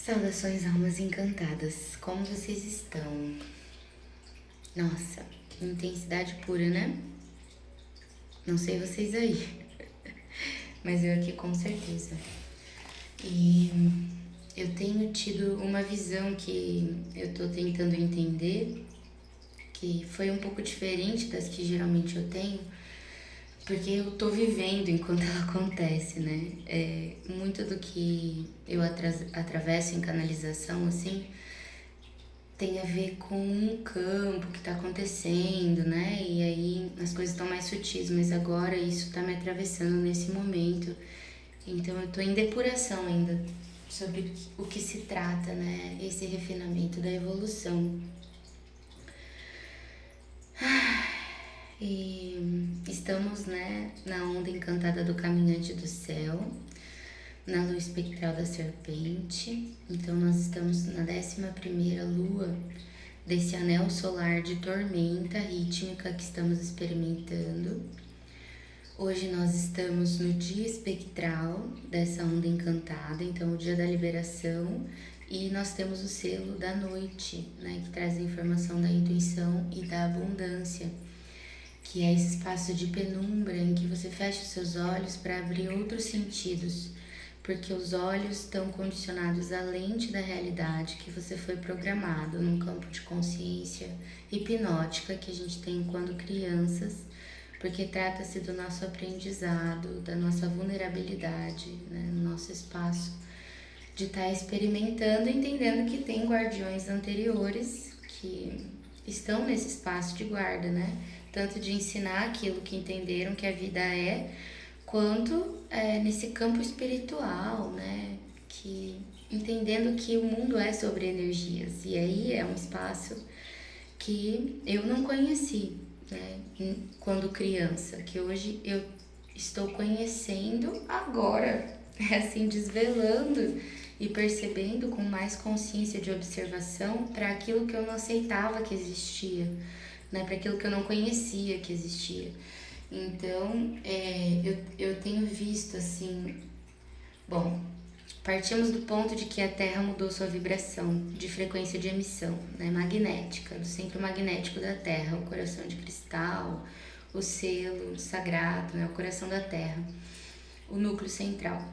Saudações, almas encantadas, como vocês estão? Nossa, intensidade pura, né? Não sei vocês aí, mas eu aqui com certeza. E eu tenho tido uma visão que eu tô tentando entender, que foi um pouco diferente das que geralmente eu tenho, porque eu tô vivendo enquanto ela acontece, né? Muito do que eu atravesso em canalização, assim, tem a ver com um campo que tá acontecendo, né? E aí as coisas estão mais sutis, mas agora isso tá me atravessando nesse momento. Então eu tô em depuração ainda sobre o que se trata, né? Esse refinamento da evolução. E estamos, né, na onda encantada do caminhante do céu, na lua espectral da serpente. Então nós estamos na 11ª lua desse anel solar de tormenta rítmica que estamos experimentando. Hoje nós estamos no dia espectral dessa onda encantada, então o dia da liberação, e nós temos o selo da noite, né, que traz a informação da intuição e da abundância, que é esse espaço de penumbra em que você fecha os seus olhos para abrir outros sentidos, porque os olhos estão condicionados à lente da realidade que você foi programado num campo de consciência hipnótica que a gente tem quando crianças, porque trata-se do nosso aprendizado, da nossa vulnerabilidade, né, no nosso espaço de estar experimentando, entendendo que tem guardiões anteriores que estão nesse espaço de guarda, né? Tanto de ensinar aquilo que entenderam que a vida é, quanto nesse campo espiritual, né? Que entendendo que o mundo é sobre energias. E aí é um espaço que eu não conheci, né? Quando criança, que hoje eu estou conhecendo agora, assim, desvelando e percebendo com mais consciência de observação para aquilo que eu não aceitava que existia, né, para aquilo que eu não conhecia que existia. Então, eu tenho visto assim, bom, partimos do ponto de que a Terra mudou sua vibração de frequência de emissão, né, magnética, do centro magnético da Terra, o coração de cristal, o selo sagrado, né, o coração da Terra, o núcleo central.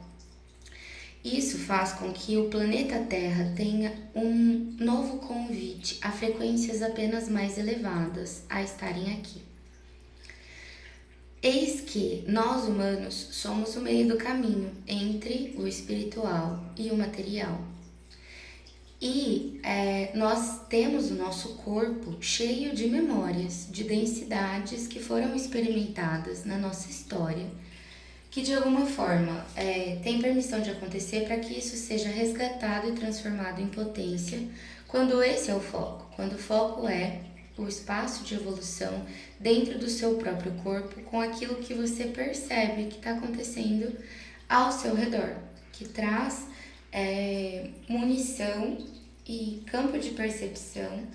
Isso faz com que o planeta Terra tenha um novo convite a frequências apenas mais elevadas a estarem aqui. Eis que nós humanos somos o meio do caminho entre o espiritual e o material. E nós temos o nosso corpo cheio de memórias, de densidades que foram experimentadas na nossa história, que de alguma forma tem permissão de acontecer para que isso seja resgatado e transformado em potência, quando esse é o foco, quando o foco é o espaço de evolução dentro do seu próprio corpo, com aquilo que você percebe que está acontecendo ao seu redor, que traz munição e campo de percepção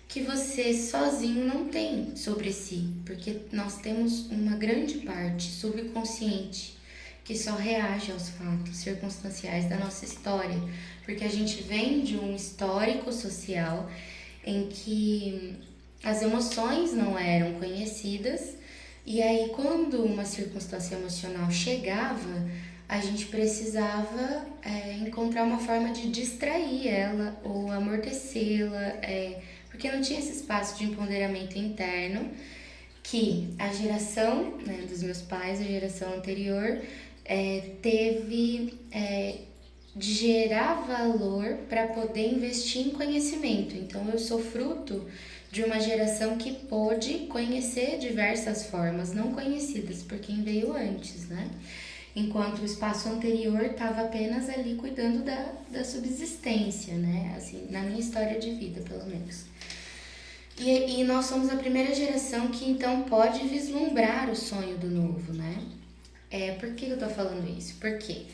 que você sozinho não tem sobre si, porque nós temos uma grande parte subconsciente que só reage aos fatos circunstanciais da nossa história, porque a gente vem de um histórico social em que as emoções não eram conhecidas, e aí quando uma circunstância emocional chegava, a gente precisava encontrar uma forma de distrair ela ou amortecê-la, porque não tinha esse espaço de empoderamento interno que a geração, né, dos meus pais, a geração anterior, teve de gerar valor para poder investir em conhecimento. Então eu sou fruto de uma geração que pôde conhecer diversas formas não conhecidas por quem veio antes, né? Enquanto o espaço anterior estava apenas ali cuidando da subsistência, né? Assim, na minha história de vida, pelo menos. E nós somos a primeira geração que então pode vislumbrar o sonho do novo, né? Por que eu tô falando isso? Porque,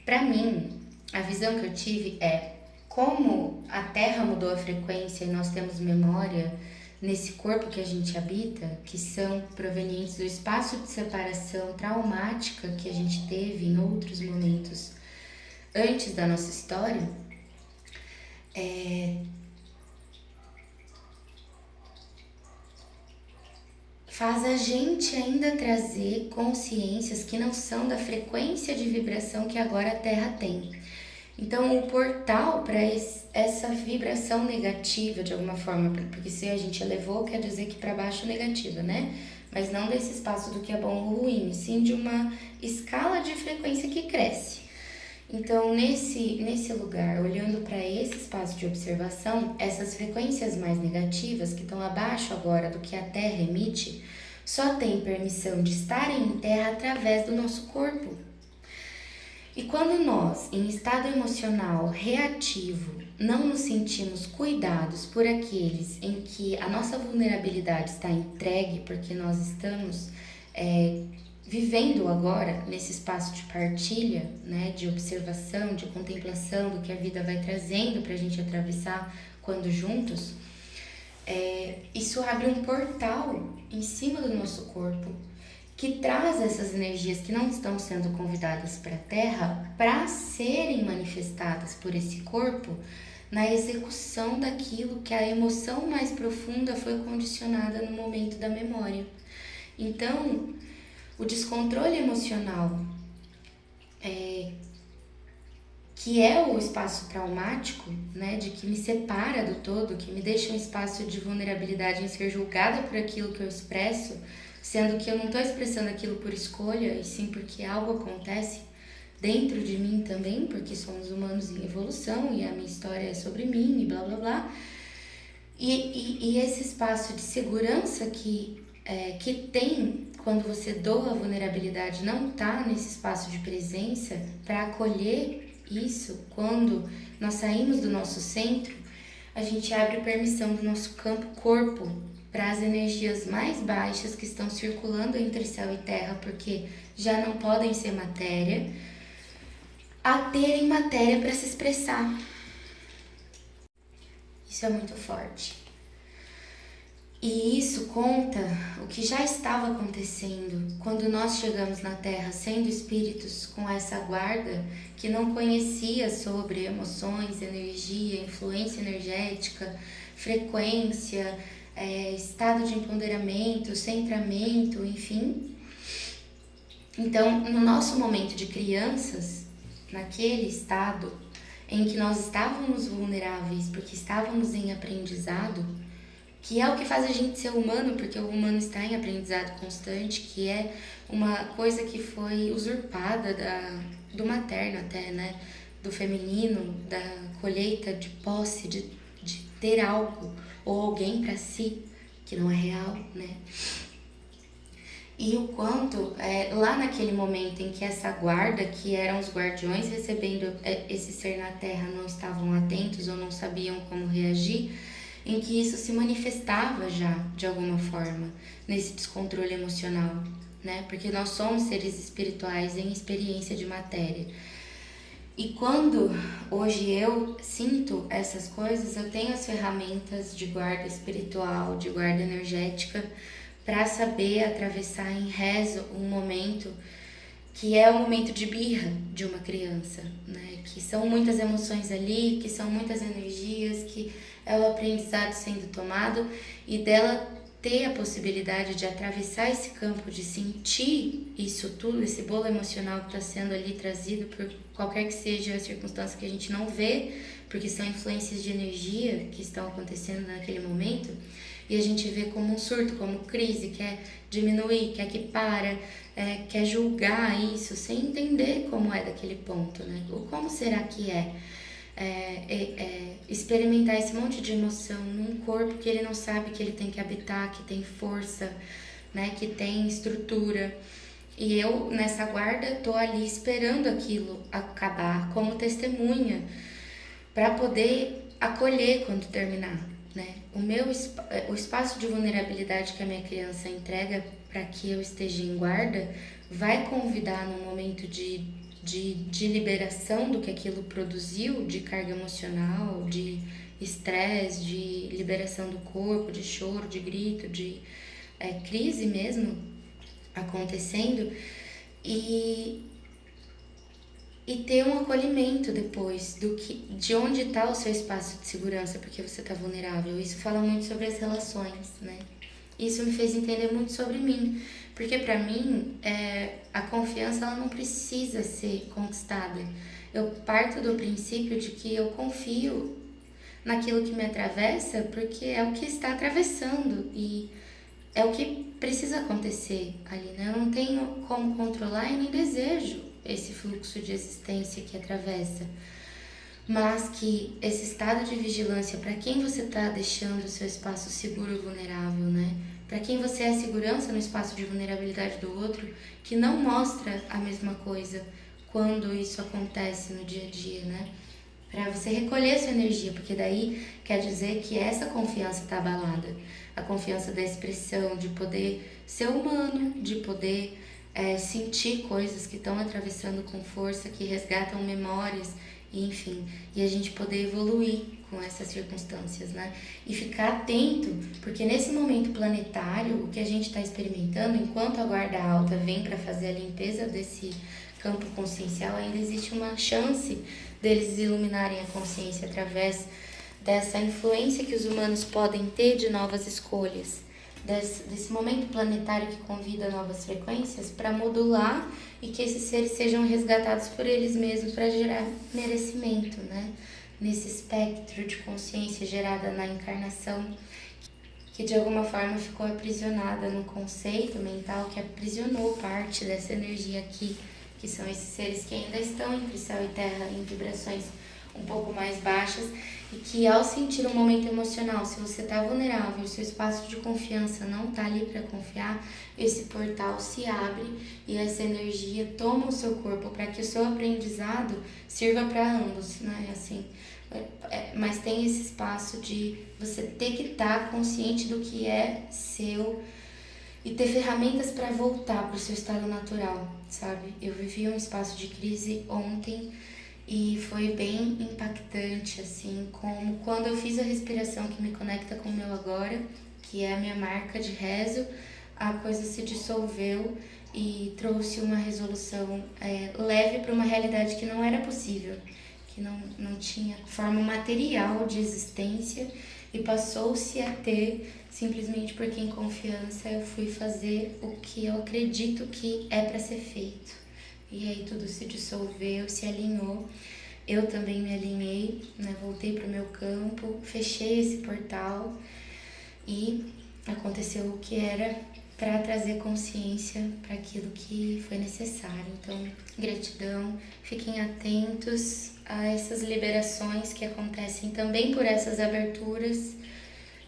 pra mim, a visão que eu tive é como a Terra mudou a frequência e nós temos memória nesse corpo que a gente habita, que são provenientes do espaço de separação traumática que a gente teve em outros momentos antes da nossa história. faz a gente ainda trazer consciências que não são da frequência de vibração que agora a Terra tem. Então, o portal para essa vibração negativa, de alguma forma, porque se a gente elevou, quer dizer que para baixo negativa, né? Mas não desse espaço do que é bom ou ruim, sim de uma escala de frequência que cresce. Então, nesse lugar, olhando para esse espaço de observação, essas frequências mais negativas, que estão abaixo agora do que a Terra emite, só têm permissão de estarem em Terra através do nosso corpo. E quando nós, em estado emocional reativo, não nos sentimos cuidados por aqueles em que a nossa vulnerabilidade está entregue, porque nós estamos vivendo agora nesse espaço de partilha, né, de observação, de contemplação do que a vida vai trazendo para a gente atravessar quando juntos, isso abre um portal em cima do nosso corpo que traz essas energias que não estão sendo convidadas para a Terra para serem manifestadas por esse corpo na execução daquilo que a emoção mais profunda foi condicionada no momento da memória. Então, o descontrole emocional, que é o espaço traumático, né, de que me separa do todo, que me deixa um espaço de vulnerabilidade em ser julgada por aquilo que eu expresso, sendo que eu não estou expressando aquilo por escolha, e sim porque algo acontece dentro de mim também, porque somos humanos em evolução e a minha história é sobre mim e blá blá blá. E esse espaço de segurança que tem quando você doa a vulnerabilidade, não está nesse espaço de presença para acolher isso. Quando nós saímos do nosso centro, a gente abre permissão do nosso campo corpo para as energias mais baixas que estão circulando entre céu e terra, porque já não podem ser matéria, a terem matéria para se expressar. Isso é muito forte. E isso conta o que já estava acontecendo quando nós chegamos na Terra sendo espíritos com essa guarda que não conhecia sobre emoções, energia, influência energética, frequência, estado de empoderamento, centramento, enfim. Então, no nosso momento de crianças, naquele estado em que nós estávamos vulneráveis porque estávamos em aprendizado, que é o que faz a gente ser humano, porque o humano está em aprendizado constante, que é uma coisa que foi usurpada do materno até, né? Do feminino, da colheita de posse, de ter algo ou alguém para si, que não é real, né? E o quanto, lá naquele momento em que essa guarda, que eram os guardiões recebendo esse ser na Terra, não estavam atentos ou não sabiam como reagir, em que isso se manifestava já, de alguma forma, nesse descontrole emocional, né? Porque nós somos seres espirituais em experiência de matéria. E quando hoje eu sinto essas coisas, eu tenho as ferramentas de guarda espiritual, de guarda energética, para saber atravessar em rezo um momento que é o momento de birra de uma criança, né? Que são muitas emoções ali, que são muitas energias, que é o aprendizado sendo tomado e dela ter a possibilidade de atravessar esse campo, de sentir isso tudo, esse bolo emocional que está sendo ali trazido por qualquer que seja a circunstância que a gente não vê, porque são influências de energia que estão acontecendo naquele momento, e a gente vê como um surto, como crise, quer diminuir, quer que para, quer julgar isso, sem entender como é daquele ponto, né? Ou como será que experimentar esse monte de emoção num corpo que ele não sabe que ele tem que habitar, que tem força, né, que tem estrutura. E eu, nessa guarda, tô ali esperando aquilo acabar como testemunha para poder acolher quando terminar, né? O espaço de vulnerabilidade que a minha criança entrega para que eu esteja em guarda vai convidar num momento de liberação do que aquilo produziu, de carga emocional, de estresse, de liberação do corpo, de choro, de grito, de crise mesmo acontecendo. E e ter um acolhimento depois de onde está o seu espaço de segurança, porque você está vulnerável. Isso fala muito sobre as relações, né? Isso me fez entender muito sobre mim, porque para mim a confiança ela não precisa ser conquistada. Eu parto do princípio de que eu confio naquilo que me atravessa, porque é o que está atravessando e é o que precisa acontecer ali, né? Eu não tenho como controlar e nem desejo esse fluxo de existência que atravessa, mas que esse estado de vigilância, para quem você está deixando o seu espaço seguro e vulnerável, né? Para quem você é segurança no espaço de vulnerabilidade do outro, que não mostra a mesma coisa quando isso acontece no dia a dia, né? Para você recolher sua energia, porque daí quer dizer que essa confiança está abalada. A confiança da expressão, de poder ser humano, de poder sentir coisas que estão atravessando com força, que resgatam memórias, enfim, e a gente poder evoluir com essas circunstâncias, né? E ficar atento, porque nesse momento planetário, o que a gente está experimentando, enquanto a guarda alta vem para fazer a limpeza desse campo consciencial, ainda existe uma chance deles iluminarem a consciência através dessa influência que os humanos podem ter de novas escolhas, desse momento planetário que convida novas frequências para modular e que esses seres sejam resgatados por eles mesmos para gerar merecimento, né? Nesse espectro de consciência gerada na encarnação, que de alguma forma ficou aprisionada no conceito mental que aprisionou parte dessa energia aqui, que são esses seres que ainda estão entre céu e terra em vibrações um pouco mais baixas e que ao sentir um momento emocional, se você está vulnerável, seu espaço de confiança não está ali para confiar, esse portal se abre e essa energia toma o seu corpo para que o seu aprendizado sirva para ambos, né? Assim, mas tem esse espaço de você ter que estar consciente do que é seu e ter ferramentas para voltar para o seu estado natural, sabe? Eu vivi um espaço de crise ontem e foi bem impactante, assim, como quando eu fiz a respiração que me conecta com o meu agora, que é a minha marca de rezo, a coisa se dissolveu e trouxe uma resolução leve para uma realidade que não era possível, que não tinha forma material de existência e passou-se a ter simplesmente porque em confiança eu fui fazer o que eu acredito que é para ser feito. E aí tudo se dissolveu, se alinhou. Eu também me alinhei, né? Voltei para o meu campo, fechei esse portal e aconteceu o que era para trazer consciência para aquilo que foi necessário. Então, gratidão, fiquem atentos a essas liberações que acontecem também por essas aberturas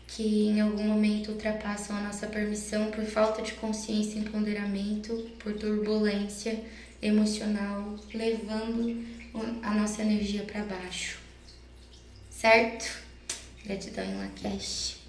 que em algum momento ultrapassam a nossa permissão por falta de consciência e empoderamento, por turbulência emocional, levando a nossa energia para baixo. Certo? Gratidão em Lakesh.